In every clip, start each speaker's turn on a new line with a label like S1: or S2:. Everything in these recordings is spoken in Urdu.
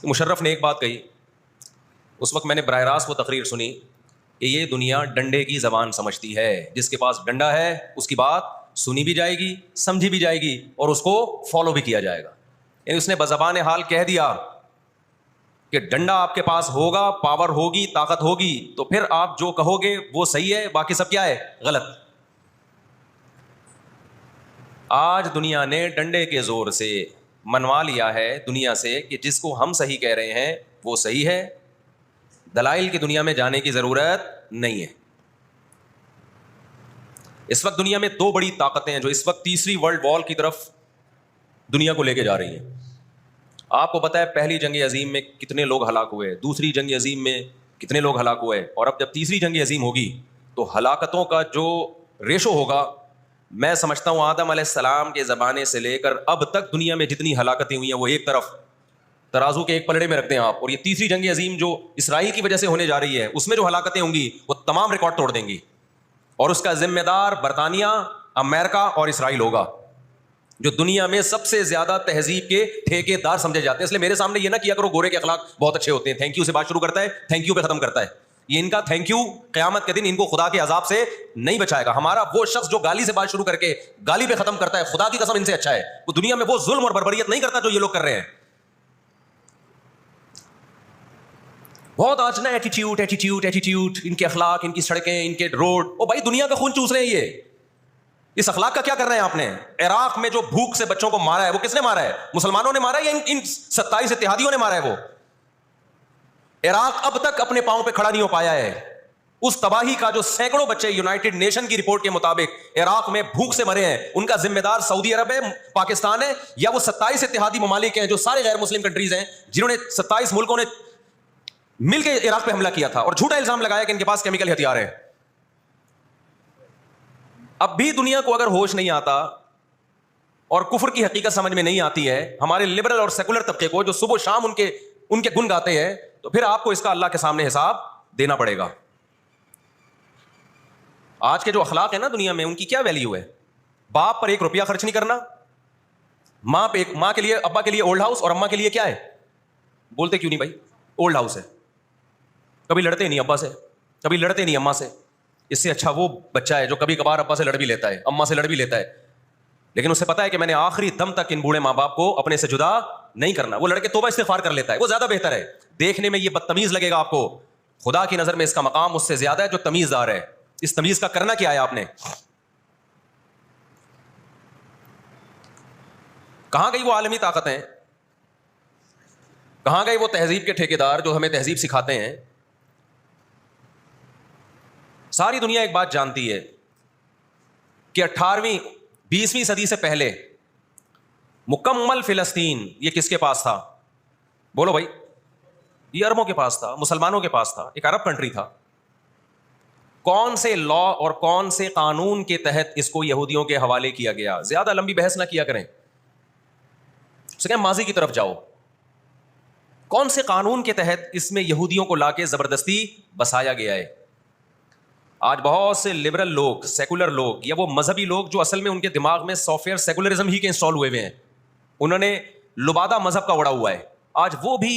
S1: مشرف نے ایک بات کہی, اس وقت میں نے براہ راست وہ تقریر سنی کہ یہ دنیا ڈنڈے کی زبان سمجھتی ہے, جس کے پاس ڈنڈا ہے اس کی بات سنی بھی جائے گی, سمجھی بھی جائے گی اور اس کو فالو بھی کیا جائے گا. یعنی اس نے بزبان حال کہہ دیا کہ ڈنڈا آپ کے پاس ہوگا, پاور ہوگی, طاقت ہوگی, تو پھر آپ جو کہو گے وہ صحیح ہے, باقی سب کیا ہے, غلط. آج دنیا نے ڈنڈے کے زور سے منوا لیا ہے دنیا سے کہ جس کو ہم صحیح کہہ رہے ہیں وہ صحیح ہے, دلائل کی دنیا میں جانے کی ضرورت نہیں ہے. اس وقت دنیا میں دو بڑی طاقتیں ہیں جو اس وقت تیسری ورلڈ وار کی طرف دنیا کو لے کے جا رہی ہیں. آپ کو پتا ہے پہلی جنگ عظیم میں کتنے لوگ ہلاک ہوئے, دوسری جنگ عظیم میں کتنے لوگ ہلاک ہوئے, اور اب جب تیسری جنگ عظیم ہوگی تو ہلاکتوں کا جو ریشو ہوگا, میں سمجھتا ہوں آدم علیہ السلام کے زمانے سے لے کر اب تک دنیا میں جتنی ہلاکتیں ہوئی ہیں وہ ایک طرف ترازو کے ایک پلڑے میں رکھ دیں آپ, اور یہ تیسری جنگ عظیم جو اسرائیل کی وجہ سے ہونے جا رہی ہے اس میں جو ہلاکتیں ہوں گی وہ تمام ریکارڈ توڑ دیں گی, اور اس کا ذمہ دار برطانیہ, امریکہ اور اسرائیل ہوگا, جو دنیا میں سب سے زیادہ تہذیب کے ٹھیکے دار سمجھے جاتے ہیں. اس لیے میرے سامنے یہ نہ کیا کرو گورے کے اخلاق بہت اچھے ہوتے ہیں, تھینک یو سے بات شروع کرتا ہے, تھینک یو پہ ختم کرتا ہے. یہ ان کا تھینک یو قیامت کے دن ان کو خدا کے عذاب سے نہیں بچائے گا. ہمارا وہ شخص جو گالی سے بات شروع کر کے گالی پہ ختم کرتا ہے, خدا کی قسم ان سے اچھا ہے. وہ دنیا میں وہ ظلم اور بربریت نہیں کرتا جو یہ لوگ کر رہے ہیں. بہت آج نا ایٹیٹیوڈ ایٹیٹیوڈ ایٹیٹیوڈ, ان کے اخلاق, ان کی سڑکیں, ان کے روڈ, او بھائی دنیا کا خون چوس رہے ہیں یہ. اس اخلاق کا کیا کر رہے ہیں آپ نے؟ عراق میں جو بھوک سے بچوں کو مارا ہے وہ کس نے مارا ہے؟ مسلمانوں نے مارا ہے یا ان 27 اتحادیوں نے مارا ہے؟ وہ عراق اب تک اپنے پاؤں پہ کھڑا نہیں ہو پایا ہے. اس تباہی کا جو سینکڑوں بچے یونائٹڈ نیشن کی رپورٹ کے مطابق عراق میں بھوک سے مرے ہیں, ان کا ذمہ دار سعودی عرب ہے, پاکستان ہے, یا وہ 27 اتحادی ممالک ہیں جو سارے غیر مسلم کنٹریز ہیں جنہوں نے 27 ملکوں نے مل کے عراق پہ حملہ کیا تھا اور جھوٹا الزام لگایا کہ ان کے پاس کیمیکل ہتھیار ہیں. اب بھی دنیا کو اگر ہوش نہیں آتا اور کفر کی حقیقت سمجھ میں نہیں آتی ہے, ہمارے لبرل اور سیکولر طبقے کو جو صبح و شام ان کے گن گاتے ہیں, تو پھر آپ کو اس کا اللہ کے سامنے حساب دینا پڑے گا. آج کے جو اخلاق ہیں نا دنیا میں, ان کی کیا ویلیو ہے؟ باپ پر 1 روپیہ خرچ نہیں کرنا, ماں کے لیے, ابا کے لیے اولڈ ہاؤس, اور اماں کے لیے کیا ہے؟ بولتے کیوں نہیں بھائی؟ اولڈ ہاؤس ہے. کبھی لڑتے نہیں ابا سے, کبھی لڑتے نہیں اماں سے. اس سے اچھا وہ بچہ ہے جو کبھی کبھار ابا سے لڑ بھی لیتا ہے, اماں سے لڑ بھی لیتا ہے, لیکن اسے پتا ہے کہ میں نے آخری دم تک ان بوڑھے ماں باپ کو اپنے سے جدا نہیں کرنا. وہ لڑکے توبہ استغفار کر لیتا ہے, وہ زیادہ بہتر ہے. دیکھنے میں یہ بدتمیز لگے گا آپ کو, خدا کی نظر میں اس کا مقام اس سے زیادہ ہے جو تمیز دار ہے. اس تمیز کا کرنا کیا ہے آپ نے؟ کہاں گئی وہ عالمی طاقتیں؟ کہاں گئے وہ تہذیب کے ٹھیکیدار جو ہمیں تہذیب سکھاتے ہیں؟ ساری دنیا ایک بات جانتی ہے کہ 18ویں 20ویں صدی سے پہلے مکمل فلسطین یہ کس کے پاس تھا؟ بولو بھائی. یہ عربوں کے پاس تھا, مسلمانوں کے پاس تھا, ایک عرب کنٹری تھا. کون سے لا اور کون سے قانون کے تحت اس کو یہودیوں کے حوالے کیا گیا؟ زیادہ لمبی بحث نہ کیا کریں, اس کہ ماضی کی طرف جاؤ. کون سے قانون کے تحت اس میں یہودیوں کو لا کے زبردستی بسایا گیا ہے؟ آج بہت سے لبرل لوگ, سیکولر لوگ, یا وہ مذہبی لوگ جو اصل میں ان کے دماغ میں سافٹ ویئر سیکولرزم ہی کے انسٹال ہوئے ہوئے ہیں, انہوں نے لبادہ مذہب کا اڑا ہوا ہے. آج وہ بھی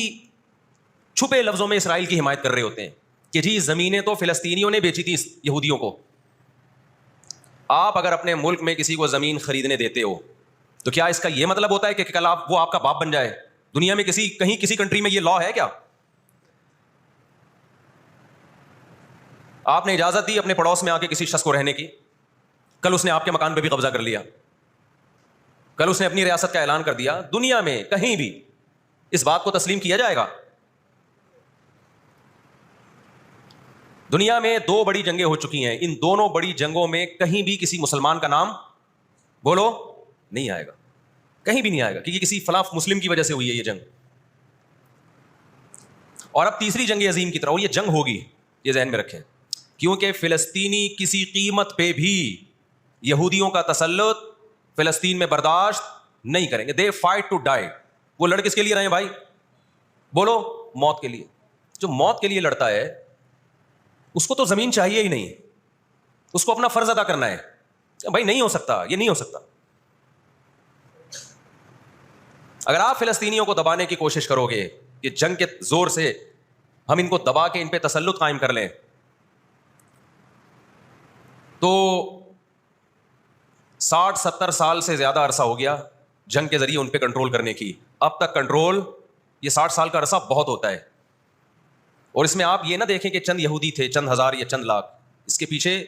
S1: چھپے لفظوں میں اسرائیل کی حمایت کر رہے ہوتے ہیں کہ جی زمینیں تو فلسطینیوں نے بیچی تھی یہودیوں کو. آپ اگر اپنے ملک میں کسی کو زمین خریدنے دیتے ہو تو کیا اس کا یہ مطلب ہوتا ہے کہ کل وہ آپ کا باپ بن جائے؟ دنیا میں کہیں کسی کنٹری میں یہ لا ہے کیا؟ آپ نے اجازت دی اپنے پڑوس میں آ کے کسی شخص کو رہنے کی, کل اس نے آپ کے مکان پہ بھی قبضہ کر لیا, کل اس نے اپنی ریاست کا اعلان کر دیا. دنیا میں کہیں بھی اس بات کو تسلیم کیا جائے گا؟ دنیا میں 2 بڑی جنگیں ہو چکی ہیں, ان دونوں بڑی جنگوں میں کہیں بھی کسی مسلمان کا نام بولو نہیں آئے گا, کہیں بھی نہیں آئے گا, کیونکہ کسی فلاں مسلم کی وجہ سے ہوئی ہے یہ جنگ. اور اب تیسری جنگ عظیم کی طرح, اور یہ جنگ ہوگی, یہ ذہن میں رکھیں, کیونکہ فلسطینی کسی قیمت پہ بھی یہودیوں کا تسلط فلسطین میں برداشت نہیں کریں گے. They fight to die. وہ لڑ کس کے لیے رہے ہیں بھائی؟ بولو موت کے لیے. جو موت کے لیے لڑتا ہے اس کو تو زمین چاہیے ہی نہیں, اس کو اپنا فرض ادا کرنا ہے. بھائی نہیں ہو سکتا, یہ نہیں ہو سکتا. اگر آپ فلسطینیوں کو دبانے کی کوشش کرو گے کہ جنگ کے زور سے ہم ان کو دبا کے ان پہ تسلط قائم کر لیں. تو 60-70 سال سے زیادہ عرصہ ہو گیا جنگ کے ذریعے ان پہ کنٹرول کرنے کی. اب تک کنٹرول، یہ 60 سال کا عرصہ بہت ہوتا ہے. اور اس میں آپ یہ نہ دیکھیں کہ چند یہودی تھے، چند ہزار یا چند لاکھ. اس کے پیچھے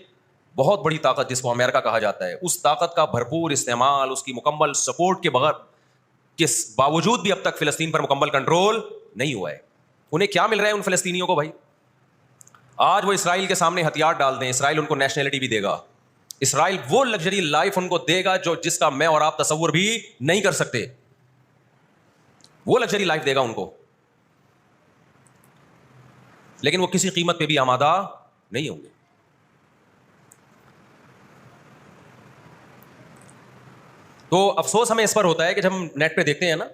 S1: بہت بڑی طاقت جس کو امریکہ کہا جاتا ہے، اس طاقت کا بھرپور استعمال، اس کی مکمل سپورٹ کے بغیر کے باوجود بھی اب تک فلسطین پر مکمل کنٹرول نہیں ہوا ہے. انہیں کیا مل رہا ہے ان فلسطینیوں کو بھائی؟ آج وہ اسرائیل کے سامنے ہتھیار ڈال دیں، اسرائیل ان کو نیشنلٹی بھی دے گا. اسرائیل وہ لگژری لائف ان کو دے گا جس کا میں اور آپ تصور بھی نہیں کر سکتے. وہ لگژری لائف دے گا ان کو، لیکن وہ کسی قیمت پہ بھی آمادہ نہیں ہوں گے. تو افسوس ہمیں اس پر ہوتا ہے کہ جب ہم نیٹ پہ دیکھتے ہیں نا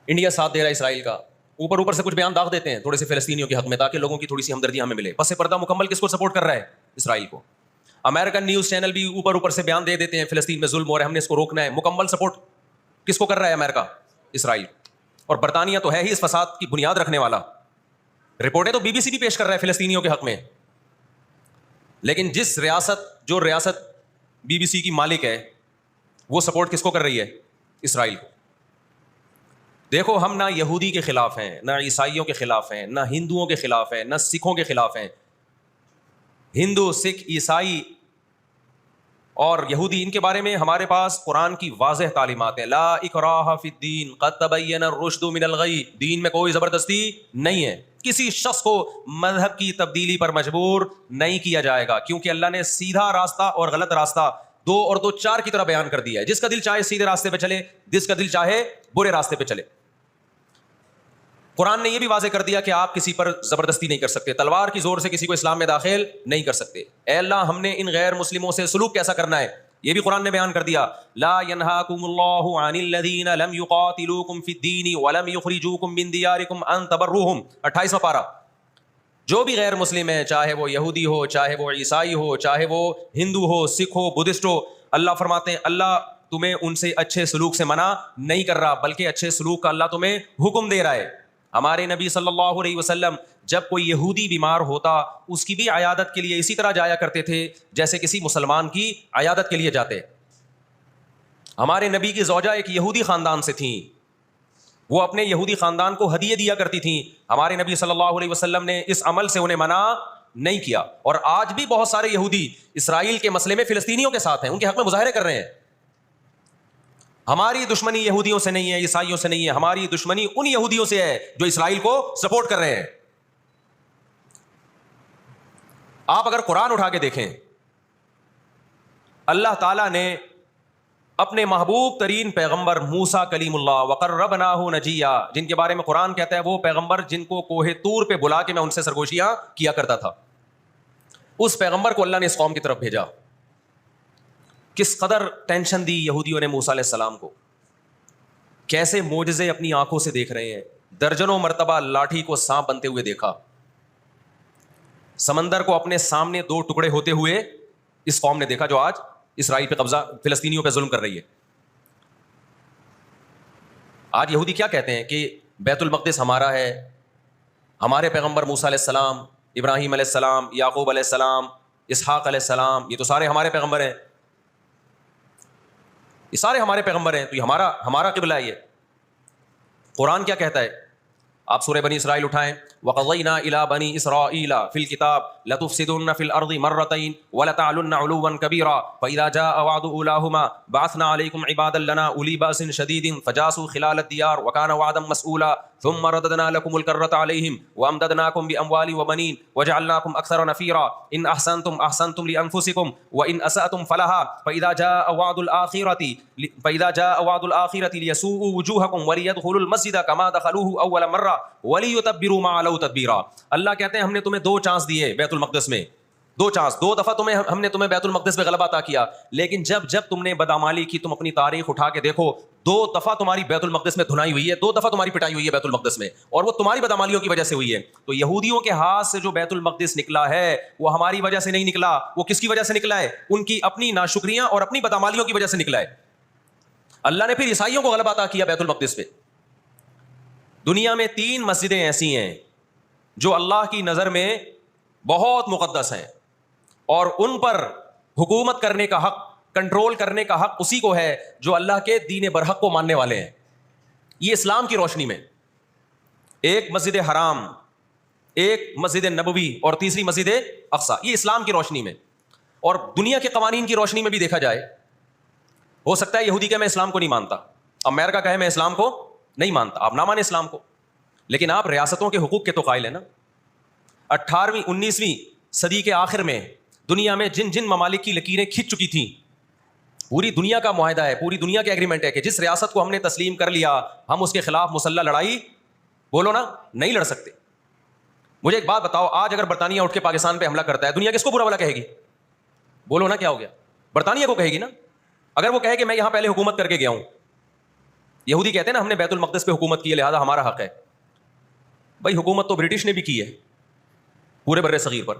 S1: انڈیا ساتھ دے رہا ہے اسرائیل کا، اوپر سے کچھ بیان داغ دیتے ہیں تھوڑے سے فلسطینیوں کے حق میں تاکہ لوگوں کی تھوڑی سی ہمدردی ہمیں ملے. پس پردہ مکمل کس کو سپورٹ کر رہا ہے؟ اسرائیل کو. امریکن نیوز چینل بھی اوپر سے بیان دے دیتے ہیں فلسطین میں ظلم ہو رہا ہے، ہم نے اس کو روکنا ہے. مکمل سپورٹ کس کو کر رہا ہے امریکہ؟ اسرائیل. اور برطانیہ تو ہے ہی اس فساد کی بنیاد رکھنے والا. رپورٹیں تو BBC بھی پیش کر رہا ہے فلسطینیوں کے حق میں. لیکن جو ریاست BBC کی مالک ہے وہ سپورٹ کس کو کر رہی ہے؟ اسرائیل کو. دیکھو ہم نہ یہودی کے خلاف ہیں، نہ عیسائیوں کے خلاف ہیں، نہ ہندوؤں کے خلاف ہیں، نہ سکھوں کے خلاف ہیں. ہندو، سکھ، عیسائی اور یہودی، ان کے بارے میں ہمارے پاس قرآن کی واضح تعلیمات ہیں. لا اکراہ فی الدین قد تبین الرشد من الغی. دین میں کوئی زبردستی نہیں ہے. کسی شخص کو مذہب کی تبدیلی پر مجبور نہیں کیا جائے گا، کیونکہ اللہ نے سیدھا راستہ اور غلط راستہ 2 اور 2 4 کی طرح بیان کر دیا ہے. جس کا دل چاہے سیدھے راستے پہ چلے، جس کا دل چاہے برے راستے پہ چلے. قرآن نے یہ بھی واضح کر دیا کہ آپ کسی پر زبردستی نہیں کر سکتے، تلوار کی زور سے کسی کو اسلام میں داخل نہیں کر سکتے. اے اللہ ہم نے ان غیر مسلموں سے سلوک کیسا کرنا ہے یہ بھی قرآن نے بیان کر دیا. لا ینہاکم اللہ عن الذین لم یقاتلوکم فی الدین ولم یخرجوکم من دیارکم ان تبروہم. 28واں پارہ. جو بھی غیر مسلم ہے، چاہے وہ یہودی ہو، چاہے وہ عیسائی ہو، چاہے وہ ہندو ہو، سکھ ہو، بدھسٹ ہو، اللہ فرماتے ہیں اللہ تمہیں ان سے اچھے سلوک سے منع نہیں کر رہا، بلکہ اچھے سلوک کا اللہ تمہیں حکم دے رہا ہے. ہمارے نبی صلی اللہ علیہ وسلم جب کوئی یہودی بیمار ہوتا اس کی بھی عیادت کے لیے اسی طرح جایا کرتے تھے جیسے کسی مسلمان کی عیادت کے لیے جاتے. ہمارے نبی کی زوجہ ایک یہودی خاندان سے تھیں، وہ اپنے یہودی خاندان کو ہدیے دیا کرتی تھیں. ہمارے نبی صلی اللہ علیہ وسلم نے اس عمل سے انہیں منع نہیں کیا. اور آج بھی بہت سارے یہودی اسرائیل کے مسئلے میں فلسطینیوں کے ساتھ ہیں، ان کے حق میں مظاہرے کر رہے ہیں. ہماری دشمنی یہودیوں سے نہیں ہے، عیسائیوں سے نہیں ہے، ہماری دشمنی ان یہودیوں سے ہے جو اسرائیل کو سپورٹ کر رہے ہیں. آپ اگر قرآن اٹھا کے دیکھیں، اللہ تعالیٰ نے اپنے محبوب ترین پیغمبر موسیٰ کلیم اللہ وقربناہ نجیہ، جن کے بارے میں قرآن کہتا ہے وہ پیغمبر جن کو کوہ طور پہ بلا کے میں ان سے سرگوشیاں کیا کرتا تھا، اس پیغمبر کو اللہ نے اس قوم کی طرف بھیجا. کس قدر ٹینشن دی یہودیوں نے موسیٰ علیہ السلام کو، کیسے معجزے اپنی آنکھوں سے دیکھ رہے ہیں. درجنوں مرتبہ لاٹھی کو سانپ بنتے ہوئے دیکھا، سمندر کو اپنے سامنے 2 ٹکڑے ہوتے ہوئے اس قوم نے دیکھا جو آج اسرائیل پہ قبضہ، فلسطینیوں پہ ظلم کر رہی ہے. آج یہودی کیا کہتے ہیں کہ بیت المقدس ہمارا ہے، ہمارے پیغمبر موسیٰ علیہ السلام، ابراہیم علیہ السلام، یعقوب علیہ السلام، اسحاق علیہ السلام، یہ تو سارے ہمارے پیغمبر ہیں، یہ سارے ہمارے پیغمبر ہیں، تو یہ ہمارا قبلہ ہے. یہ قرآن کیا کہتا ہے؟ آپ سورہ بنی اسرائیل اٹھائیں. وَقَضَيْنَا إِلَىٰ بَنِي إِسْرَائِيلَ فِي الْكِتَابِ لَتُفْسِدُنَّ فِي الْأَرْضِ مَرَّتَيْنِ وَلَتَعْلُنَّ عُلُوًّا كَبِيرًا فَإِذَا جَاءَ وَعْدُ أُولَاهُمَا بَعَثْنَا عَلَيْكُمْ عِبَادًا لَنَا أُولِي بَأْسٍ شَدِيدٍ فَجَاسُوا خِلَالَ الدِّيَارِ وَكَانَ وَعْدًا مَسْئُولًا ثُمَّ رَدَدْنَا لَكُمُ الْكَرَّةَ عَلَيْهِمْ وَأَمْدَدْنَاكُمْ بِأَمْوَالٍ وَبَنِينَ وَجَعَلْنَاكُمْ أَكْثَرَ نَفِيرًا إِنْ أَحْسَنْتُمْ أَحْسَنْتُمْ لِأَنفُسِكُمْ وَإِنْ أَسَأْتُمْ فَلَهَا فَإِذَا جَاءَ وَعْدُ الْآخِرَةِ لِيَسُوءُوا وُجُوهَكُمْ وَلِيَدْخُلُوا الْمَسْجِدَ كَمَا دَخَلُوهُ أَوَّلَ مَرَّةٍ وَلِيُتَبِّرُوا مَا عَلَوْا تَتْبِيرًا. اللہ کہتے ہیں ہم نے تمہیں 2 چانس دیے بیت المقدس میں، 2 چانس، 2 دفعہ ہم نے تمہیں بیت المقدس پہ غلبہ عطا کیا، لیکن جب تم نے بدعمالی کی، تم اپنی تاریخ اٹھا کے دیکھو، 2 دفعہ تمہاری بیت المقدس میں دھنائی ہوئی ہے، 2 دفعہ تمہاری پٹائی ہوئی ہے بیت المقدس میں، اور وہ تمہاری بدعمالیوں کی وجہ سے ہوئی ہے. تو یہودیوں کے ہاتھ سے جو بیت المقدس نکلا ہے وہ ہماری وجہ سے نہیں نکلا، وہ کس کی وجہ سے نکلا ہے؟ ان کی اپنی ناشکریاں اور اپنی بدعمالیوں کی وجہ سے نکلا ہے. اللہ نے پھر عیسائیوں کو غلبہ عطا کیا بیت المقدس پہ. دنیا میں 3 مسجدیں ایسی ہیں جو اللہ کی نظر میں بہت مقدس ہیں، اور ان پر حکومت کرنے کا حق، کنٹرول کرنے کا حق اسی کو ہے جو اللہ کے دین برحق کو ماننے والے ہیں. یہ اسلام کی روشنی میں، ایک مسجد حرام، ایک مسجد نبوی، اور تیسری مسجد اقصی. یہ اسلام کی روشنی میں. اور دنیا کے قوانین کی روشنی میں بھی دیکھا جائے، ہو سکتا ہے یہودی کہ میں اسلام کو نہیں مانتا، امریکہ کہے میں اسلام کو نہیں مانتا، آپ نہ مانیں اسلام کو، لیکن آپ ریاستوں کے حقوق کے تو قائل ہیں نا. 18ویں 19ویں صدی کے آخر میں دنیا میں جن جن ممالک کی لکیریں کھنچ چکی تھیں، پوری دنیا کا معاہدہ ہے، پوری دنیا کا ایگریمنٹ ہے کہ جس ریاست کو ہم نے تسلیم کر لیا ہم اس کے خلاف مسلح لڑائی، بولو نا، نہیں لڑ سکتے. مجھے ایک بات بتاؤ، آج اگر برطانیہ اٹھ کے پاکستان پہ حملہ کرتا ہے، دنیا کس کو برا بھلا کہے گی؟ بولو نا، کیا ہو گیا؟ برطانیہ کو کہے گی نا. اگر وہ کہے کہ میں یہاں پہلے حکومت کر کے گیا ہوں، یہودی کہتے ہیں نا ہم نے بیت المقدس پہ حکومت کی ہے لہذا ہمارا حق ہے. بھائی حکومت تو برٹش نے بھی کی ہے پورے بر صغیر پر،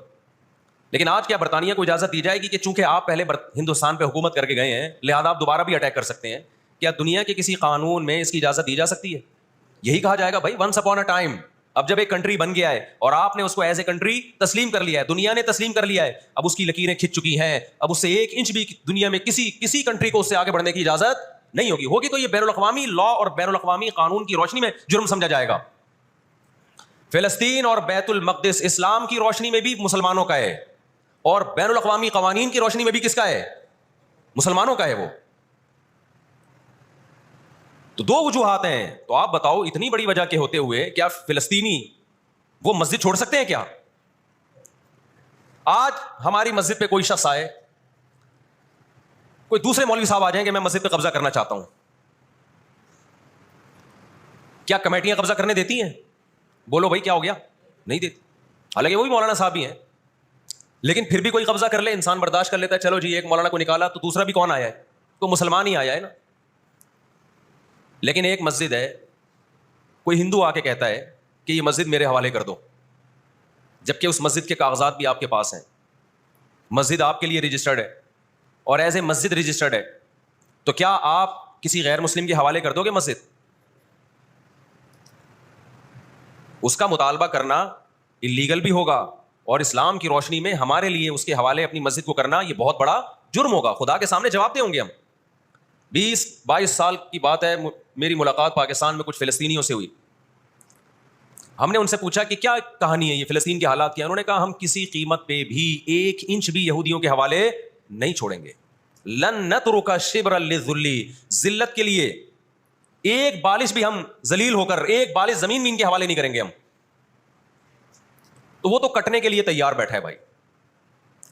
S1: لیکن آج کیا برطانیہ کو اجازت دی جائے گی کہ چونکہ آپ پہلے ہندوستان پہ حکومت کر کے گئے ہیں لہذا آپ دوبارہ بھی اٹیک کر سکتے ہیں؟ کیا دنیا کے کسی قانون میں اس کی اجازت دی جا سکتی ہے؟ یہی کہا جائے گا بھائی ونس اپون اے ٹائم، اب جب ایک کنٹری بن گیا ہے اور آپ نے اس کو ایز اے کنٹری تسلیم کر لیا ہے، دنیا نے تسلیم کر لیا ہے، اب اس کی لکیریں کھنچ چکی ہیں، اب اس سے 1 انچ بھی دنیا میں کسی کنٹری کو اس سے آگے بڑھنے کی اجازت نہیں ہوگی تو یہ بین الاقوامی لا اور بین الاقوامی قانون کی روشنی میں جرم سمجھا جائے گا. فلسطین اور بیت المقدس اسلام کی روشنی میں بھی مسلمانوں کا ہے، اور بین الاقوامی قوانین کی روشنی میں بھی کس کا ہے؟ مسلمانوں کا ہے وہ. تو 2 وجوہات ہیں. تو آپ بتاؤ اتنی بڑی وجہ کے ہوتے ہوئے کیا فلسطینی وہ مسجد چھوڑ سکتے ہیں کیا؟ آج ہماری مسجد پہ کوئی شخص آئے، کوئی دوسرے مولوی صاحب آ جائیں کہ میں مسجد پہ قبضہ کرنا چاہتا ہوں، کیا کمیٹیاں قبضہ کرنے دیتی ہیں؟ بولو بھائی کیا ہو گیا؟ نہیں دیتی. حالانکہ وہ بھی مولانا صاحب ہی ہیں، لیکن پھر بھی کوئی قبضہ کر لے انسان برداشت کر لیتا ہے، چلو جی ایک مولانا کو نکالا تو دوسرا بھی کون آیا ہے؟ تو مسلمان ہی آیا ہے نا. لیکن ایک مسجد ہے، کوئی ہندو آ کے کہتا ہے کہ یہ مسجد میرے حوالے کر دو، جبکہ اس مسجد کے کاغذات بھی آپ کے پاس ہیں، مسجد آپ کے لیے رجسٹرڈ ہے اور ایز اے مسجد رجسٹرڈ ہے، تو کیا آپ کسی غیر مسلم کے حوالے کر دو گے مسجد؟ اس کا مطالبہ کرنا اللیگل بھی ہوگا، اور اسلام کی روشنی میں ہمارے لیے اس کے حوالے اپنی مسجد کو کرنا یہ بہت بڑا جرم ہوگا. خدا کے سامنے جواب دیں ہوں گے ہم. 20-22 سال کی بات ہے، میری ملاقات پاکستان میں کچھ فلسطینیوں سے ہوئی. ہم نے ان سے پوچھا کہ کیا کہانی ہے یہ فلسطین کے حالات کی؟ انہوں نے کہا ہم کسی قیمت پہ بھی 1 انچ بھی یہودیوں کے حوالے نہیں چھوڑیں گے. لن نترک شبرا للذل، ذلت کے لیے 1 بالش بھی ہم ذلیل ہو کر 1 بالش زمین بھی ان کے حوالے نہیں کریں گے ہم. تو وہ تو کٹنے کے لیے تیار بیٹھا ہے بھائی،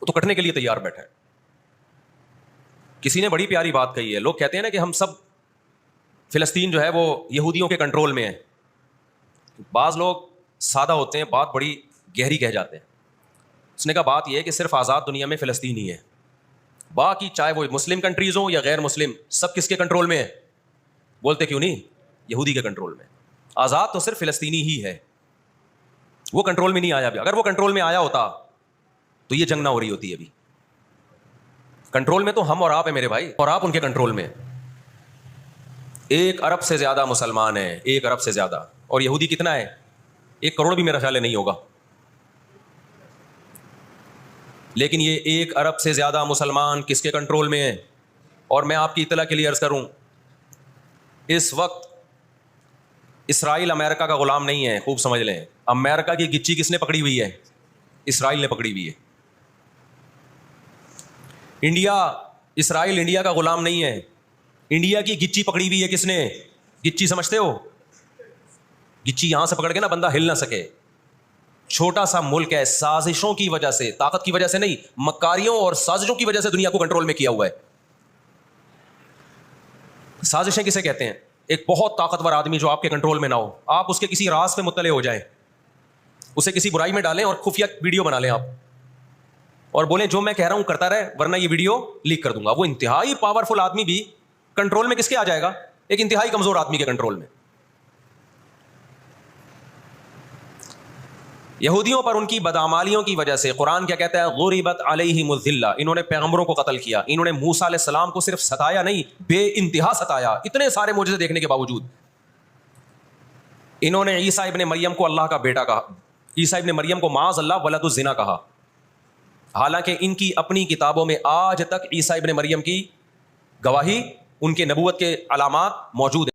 S1: وہ تو کٹنے کے لیے تیار بیٹھا ہے. کسی نے بڑی پیاری بات کہی ہے، لوگ کہتے ہیں نا کہ ہم سب فلسطین جو ہے وہ یہودیوں کے کنٹرول میں ہے. بعض لوگ سادہ ہوتے ہیں، بات بڑی گہری کہہ جاتے ہیں. اس نے کہا بات یہ ہے کہ صرف آزاد دنیا میں فلسطین ہی ہے، باقی چاہے وہ مسلم کنٹریز ہوں یا غیر مسلم، سب کس کے کنٹرول میں ہے؟ بولتے کیوں نہیں؟ یہودی کے کنٹرول میں. آزاد تو صرف فلسطینی ہی ہے، وہ کنٹرول میں نہیں آیا ابھی. اگر وہ کنٹرول میں آیا ہوتا تو یہ جنگ نہ ہو رہی ہوتی. ابھی کنٹرول میں تو ہم اور آپ ہیں میرے بھائی، اور آپ ان کے کنٹرول میں. 1 ارب سے زیادہ مسلمان ہیں، 1 ارب سے زیادہ. اور یہودی کتنا ہے؟ 1 کروڑ بھی میرا خیال ہے نہیں ہوگا. لیکن یہ 1 ارب سے زیادہ مسلمان کس کے کنٹرول میں ہیں؟ اور میں آپ کی اطلاع کے لیے عرض کروں، اس وقت اسرائیل امریکہ کا غلام نہیں ہے. خوب سمجھ لیں، امریکہ کی گچی کس نے پکڑی ہوئی ہے؟ اسرائیل نے پکڑی ہوئی ہے. اسرائیل انڈیا کا غلام نہیں ہے. انڈیا کی گچی پکڑی ہوئی ہے کس نے؟ گچی سمجھتے ہو؟ گچی یہاں سے پکڑ کے نا بندہ ہل نہ سکے. چھوٹا سا ملک ہے، سازشوں کی وجہ سے، طاقت کی وجہ سے نہیں، مکاریوں اور سازشوں کی وجہ سے دنیا کو کنٹرول میں کیا ہوا ہے. سازشیں کسے کہتے ہیں؟ ایک بہت طاقتور آدمی جو آپ کے کنٹرول میں نہ ہو، آپ اس کے کسی راز پہ مطلع ہو جائیں، اسے کسی برائی میں ڈالیں اور خفیہ ویڈیو بنا لیں آپ، اور بولیں جو میں کہہ رہا ہوں کرتا رہے ورنہ یہ ویڈیو لیک کر دوں گا. وہ انتہائی پاورفل آدمی بھی کنٹرول میں کس کے آ جائے گا؟ ایک انتہائی کمزور آدمی کے کنٹرول میں. یہودیوں پر ان کی بدعمالیوں کی وجہ سے قرآن کیا کہتا ہے؟ غربت علیہم الذلہ، انہوں نے پیغمبروں کو قتل کیا، انہوں نے موسیٰ علیہ السلام کو صرف ستایا نہیں، بے انتہا ستایا. اتنے سارے معجزے دیکھنے کے باوجود انہوں نے عیسیٰ ابن مریم کو اللہ کا بیٹا کہا, عیسیٰ ابن مریم کو معاذ اللہ ولد الزنا کہا, حالانکہ ان کی اپنی کتابوں میں آج تک عیسیٰ ابن مریم کی گواہی, ان کے نبوت کے علامات موجود ہیں.